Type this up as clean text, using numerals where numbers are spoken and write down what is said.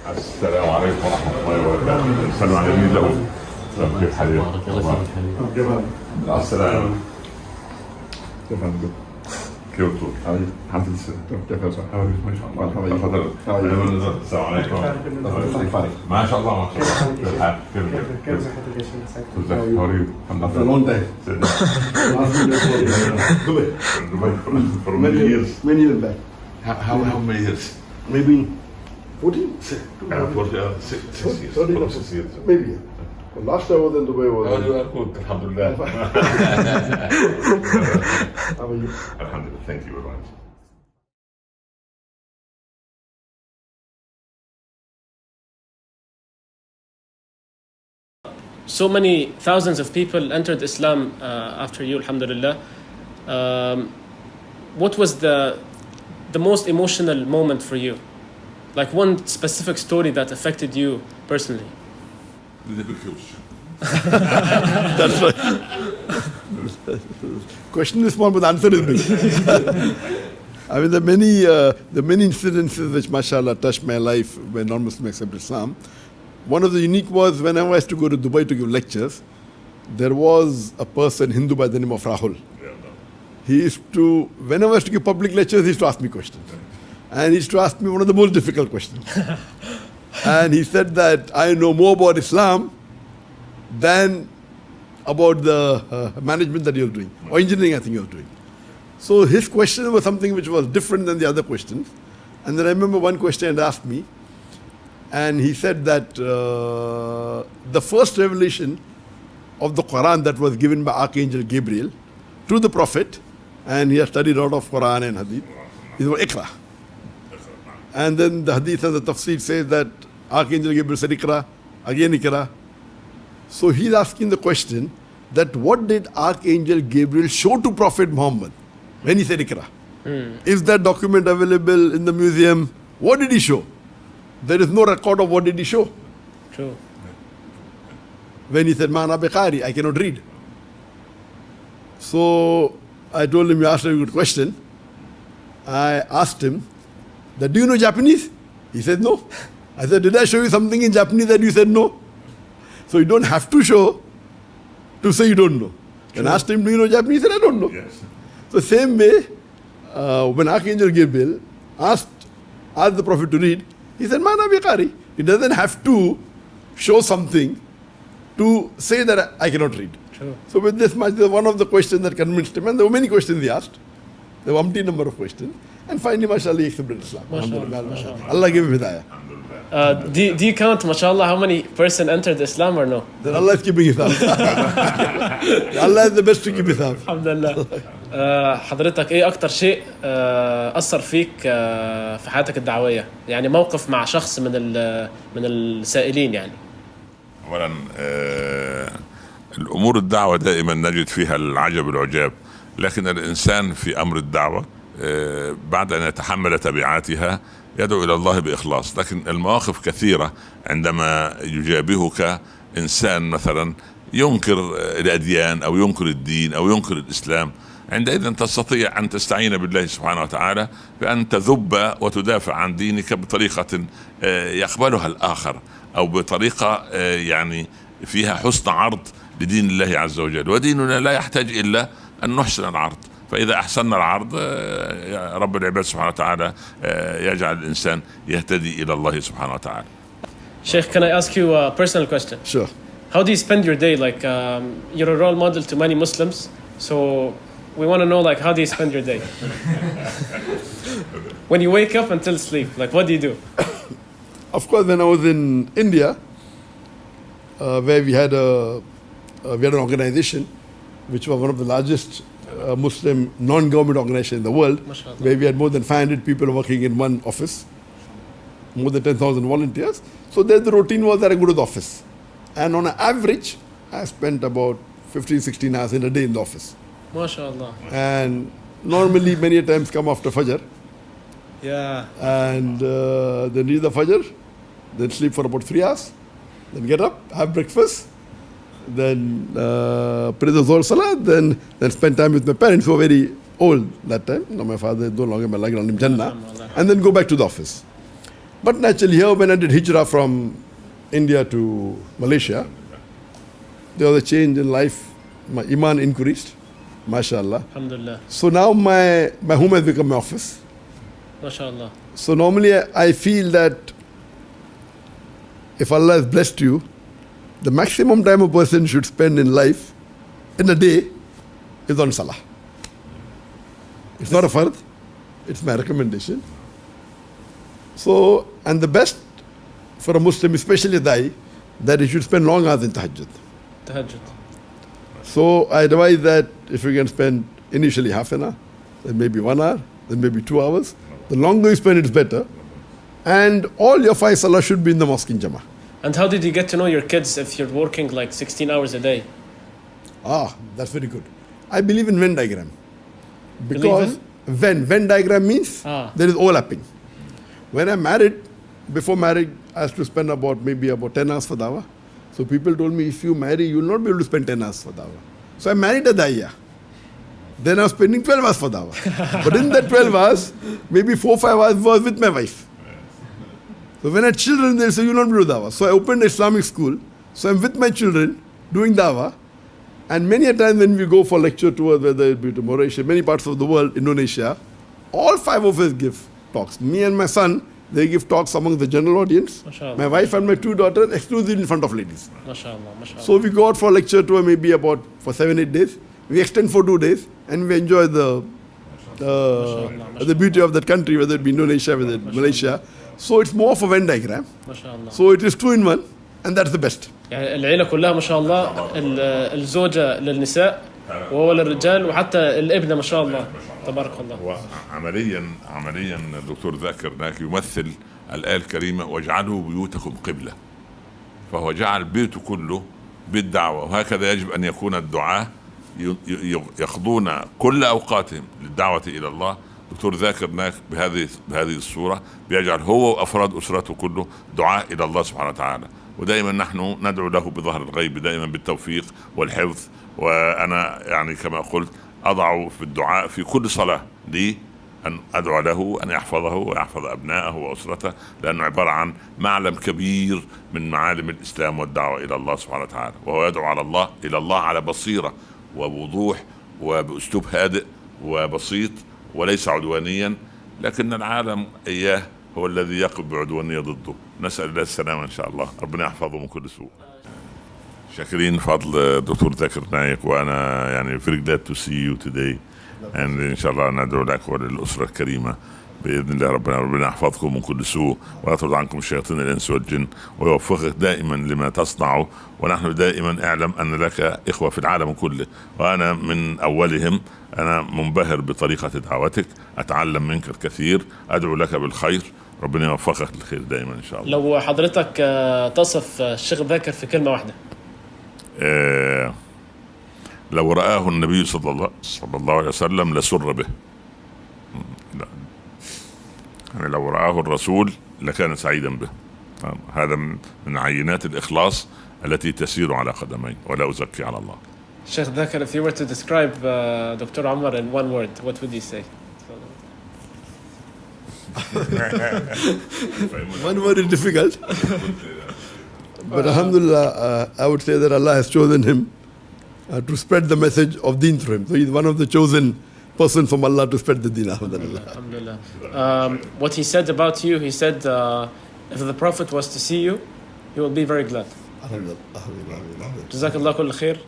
السلام عليكم ورحمة الله وبركاته. السلام على النبي الأول. كيف حالك؟ السلام. كيف حالك؟ كيف تقول؟ الحمد لله. كيف صح؟ ما شاء الله. تفضل. السلام عليكم. ما شاء الله ما شاء الله. كيف حالك؟ كيف صحتك يا شيخ؟ ازيك؟ حوري. الحمد لله. Long time. Dubai. For many years. Many years back. How many years? Maybe 14? 6 years. 6 years. Maybe. The last time I was in Dubai was... Oh, you are good. Alhamdulillah. How are you? Alhamdulillah. Thank you very much. So many thousands of people entered Islam after you, alhamdulillah. What was the most emotional moment for you? Like one specific story that affected you personally? That's right. Question is small, but the answer is big. I mean, the many incidences which, mashallah, touched my life when non-Muslim accepted Islam. One of the unique was whenever I used to go to Dubai to give lectures, there was a person, Hindu by the name of Rahul. He used to, whenever I used to give public lectures, he used to ask me questions. And he used to ask me one of the most difficult questions. And he said that I know more about Islam than about the management that you're doing, or engineering I think you're doing. So his question was something which was different than the other questions. And then I remember one question he asked me, and he said that the first revelation of the Quran that was given by Archangel Gabriel to the Prophet, and he has studied a lot of Quran and Hadith, is about Iqra. And then the Hadith and the Tafsir says that Archangel Gabriel said Iqra, again Iqra. So he's asking the question that what did Archangel Gabriel show to Prophet Muhammad when he said Iqra? Is that document available in the museum? What did he show? There is no record of what did he show. True. When he said, Ma'ana biqari, I cannot read. So I told him, you asked a good question. I asked him, that, do you know Japanese? He said, no. I said, did I show you something in Japanese that you said no? So you don't have to show to say you don't know. When I asked him, do you know Japanese? He said, I don't know. Yes. So same way, when Archangel Gabriel asked the Prophet to read, he said, Ma'ana biqari. He doesn't have to show something to say that I cannot read. True. So with this much, one of the questions that convinced him, and there were many questions he asked. There were umpteen number of questions. And finally, mashallah, he accepted Islam. Mashallah. Allah gave him hidayah. Do you count, mashallah, how many person entered Islam or no? Then Allah is keeping Islam. Allah is the best to keep Islam. alhamdulillah. حضرتك ايه اكتر شيء اثر فيك في حياتك الدعويه؟ يعني موقف مع شخص من السائلين يعني. اولا الامور الدعوه دائما نجد فيها العجب العجاب، لكن الانسان في امر الدعوه بعد ان يتحمل تبعاتها يدعو الى الله باخلاص. لكن المواقف كثيره عندما يجابهك انسان مثلا ينكر الاديان او ينكر الدين او ينكر الاسلام، عندئذ تستطيع أن تستعين بالله سبحانه وتعالى بأن تذب وتدافع عن دينك بطريقة يقبلها الآخر، أو بطريقة يعني فيها حسن عرض لدين الله عز وجل. وديننا لا يحتاج إلا أن نحسن العرض، فإذا أحسننا العرض رب العباد سبحانه وتعالى يجعل الإنسان يهتدي إلى الله سبحانه وتعالى. Sheikh, can I ask you a personal question? Sure. How do you spend your day? Like you're a role model to many Muslims, so we want to know, like, how do you spend your day? When you wake up until sleep, like, what do you do? Of course, when I was in India, where we had an organization which was one of the largest Muslim non-government organizations in the world, where we had more than 500 people working in one office, more than 10,000 volunteers. So there the routine was that I go to the office. And on an average, I spent about 15, 16 hours in a day in the office. MashaAllah. And normally many times come after Fajar. Yeah. And then read the Fajr, then sleep for about 3 hours, then get up, have breakfast, then pray the Zohar Salah, then spend time with my parents who were very old that time. Now my father is no longer my life, Jannah, and then go back to the office. But naturally here when I did hijrah from India to Malaysia, there was a change in life. My iman increased, mashallah. Alhamdulillah. So now my home has become my office. MashaAllah. So normally I feel that if Allah has blessed you, the maximum time a person should spend in life, in a day, is on salah. It's not a fard, it's my recommendation. So, and the best for a Muslim, especially a da'i, that he should spend long hours in tahajjud. Tahajjud. So I advise that if you can spend initially half an hour, then maybe 1 hour, then maybe 2 hours. The longer you spend, it's better. And all your 5 salah should be in the mosque in Jama'ah. And how did you get to know your kids if you're working like 16 hours a day? Ah, that's very good. I believe in Venn diagram. Believe Because Venn diagram means there is overlapping. When I'm married, before marriage, I used to spend maybe about 10 hours for dawah. So people told me, if you marry, you will not be able to spend 10 hours for dawah. So I married a daiya. Then I was spending 12 hours for dawah. But in that 12 hours, maybe 4-5 hours was with my wife. So when I had children, they say, you will not do dawah. So I opened an Islamic school. So I'm with my children doing dawah. And many a time when we go for lecture tours, whether it be to Mauritius, many parts of the world, Indonesia, all 5 of us give talks. Me and my son, they give talks among the general audience. MashaAllah. My wife and my 2 daughters exclusively in front of ladies. MashaAllah. MashaAllah. So we go out for lecture tour maybe for 7-8 days. We extend for 2 days and we enjoy the beauty of that country, whether it be Indonesia, whether it be Malaysia. So it's more of a Venn diagram. MashaAllah. So it is 2 in 1 and that's the best. يعني العيلة كلها ما شاء الله الزوجة للنساء وهو للرجال وحتى الابنة ما شاء الله تبارك الله. وعمليا الدكتور ذاكر نايك يمثل الآية الكريمة واجعلوا بيوتكم قبلة، فهو جعل بيته كله بيت دعوة. وهكذا يجب أن يكون الدعاة يقضون كل أوقاتهم للدعوة إلى الله. دكتور ذاكر نايك بهذه الصورة بيجعل هو وأفراد أسرته كله دعاء إلى الله سبحانه وتعالى. ودائما نحن ندعو له بظهر الغيب دائما بالتوفيق والحفظ. وأنا يعني كما قلت أضع في الدعاء في كل صلاة لي أن أدعو له أن يحفظه ويحفظ أبنائه وأسرته، لأنه عبارة عن معلم كبير من معالم الإسلام والدعوة إلى الله سبحانه وتعالى. وهو يدعو إلى الله على بصيرة ووضوح وبأسلوب هادئ وبسيط وليس عدوانيا، لكن العالم إياه هو الذي يقف بعدوانية ضده. نسأل الله السلامة إن شاء الله، ربنا يحفظه من كل سوء. شاكرين فضل دكتور ذاكر نايك، وأنا يعني very glad to see you today and إن شاء الله ندعو لك وللأسرة الكريمة بإذن الله. ربنا يحفظكم من كل سوء ويطرد عنكم شياطين الإنس والجن ويوفقك دائما لما تصنعه. ونحن دائما اعلم أن لك إخوة في العالم كله وأنا من أولهم. أنا منبهر بطريقة دعوتك، أتعلم منك الكثير، أدعو لك بالخير، ربنا يوفقك للخير دائما إن شاء الله. لو حضرتك تصف الشيخ ذاكر في كلمة واحدة. لو رآه النبي صلى الله عليه وسلم لسر به. يعني لو رآه الرسول لكان سعيدا به. هذا من عينات الإخلاص التي تسير على قدمين ولا أزكي على الله. Sheikh Zakir, if you were to describe Dr. Omar in one word, what would you say? One word is difficult. But alhamdulillah, I would say that Allah has chosen him to spread the message of deen through him. So he's one of the chosen person from Allah to spread the deen. Alhamdulillah. What he said about you, he said, if the Prophet was to see you, he will be very glad. Alhamdulillah. Jazakallah kull khair.